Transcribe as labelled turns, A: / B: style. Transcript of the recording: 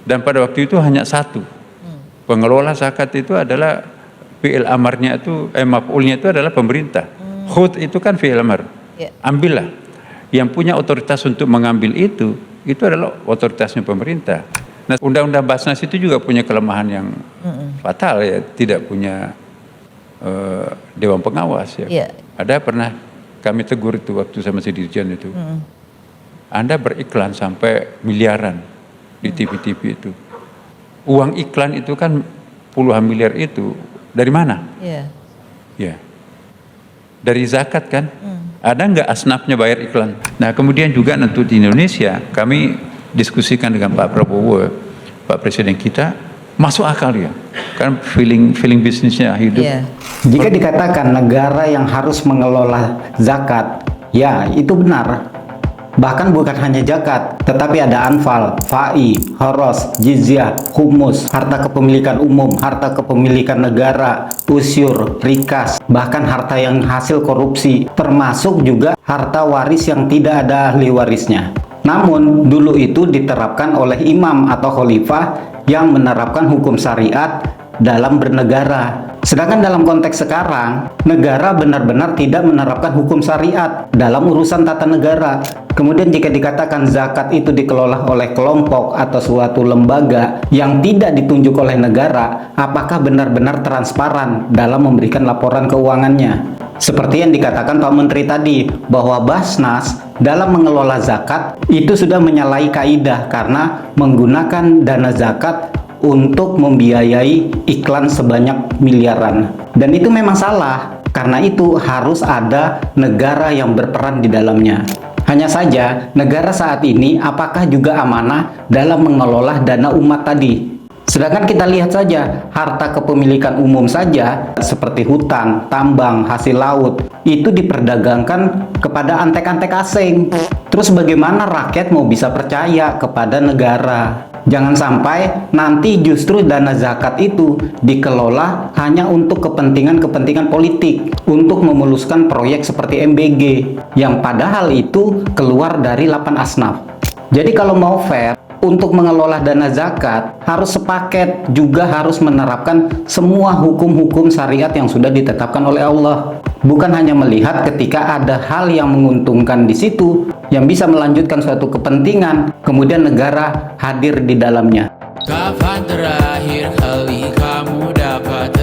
A: Dan pada waktu itu hanya satu. Pengelola zakat itu adalah fi'il amarnya itu, maf'ulnya itu adalah pemerintah. Khudh itu kan fi'il amar. Ambillah. Yang punya otoritas untuk mengambil itu adalah otoritasnya pemerintah. Nah, Undang-Undang Basnas itu juga punya kelemahan yang fatal ya, tidak punya dewan pengawas ya. Ada pernah kami tegur itu waktu sama si Dirjen itu. Anda beriklan sampai miliaran di TV-TV itu. Uang iklan itu kan puluhan miliar itu dari mana? Ya. Dari zakat kan? Ada nggak asnafnya bayar iklan? Nah, kemudian juga nanti di Indonesia kami diskusikan dengan Pak Prabowo, Pak Presiden kita, masuk akal ya, kan feeling bisnisnya hidup.
B: Jika dikatakan negara yang harus mengelola zakat, ya itu benar. Bahkan bukan hanya zakat, tetapi ada anfal, fai, horos, jizyah, humus, harta kepemilikan umum, harta kepemilikan negara, usyur, rikas, bahkan harta yang hasil korupsi, termasuk juga harta waris yang tidak ada ahli warisnya. Namun, dulu itu diterapkan oleh imam atau khalifah yang menerapkan hukum syariat dalam bernegara. Sedangkan dalam konteks sekarang, negara benar-benar tidak menerapkan hukum syariat dalam urusan tata negara. Kemudian jika dikatakan zakat itu dikelola oleh kelompok atau suatu lembaga yang tidak ditunjuk oleh negara, apakah benar-benar transparan dalam memberikan laporan keuangannya? Seperti yang dikatakan Pak Menteri tadi, bahwa Basnas dalam mengelola zakat itu sudah menyalahi kaidah karena menggunakan dana zakat untuk membiayai iklan sebanyak miliaran. Dan itu memang salah, karena itu harus ada negara yang berperan di dalamnya. Hanya saja, negara saat ini apakah juga amanah dalam mengelola dana umat tadi? Sedangkan kita lihat saja, harta kepemilikan umum saja, seperti hutan, tambang, hasil laut, itu diperdagangkan kepada antek-antek asing. Terus bagaimana rakyat mau bisa percaya kepada negara? Jangan sampai nanti justru dana zakat itu dikelola hanya untuk kepentingan-kepentingan politik, untuk memuluskan proyek seperti MBG, yang padahal itu keluar dari 8 asnaf. Jadi kalau mau fair, untuk mengelola dana zakat harus sepaket, juga harus menerapkan semua hukum-hukum syariat yang sudah ditetapkan oleh Allah. Bukan hanya melihat ketika ada hal yang menguntungkan di situ, yang bisa melanjutkan suatu kepentingan, kemudian negara hadir di dalamnya.
C: Kapan terakhir kali kamu dapat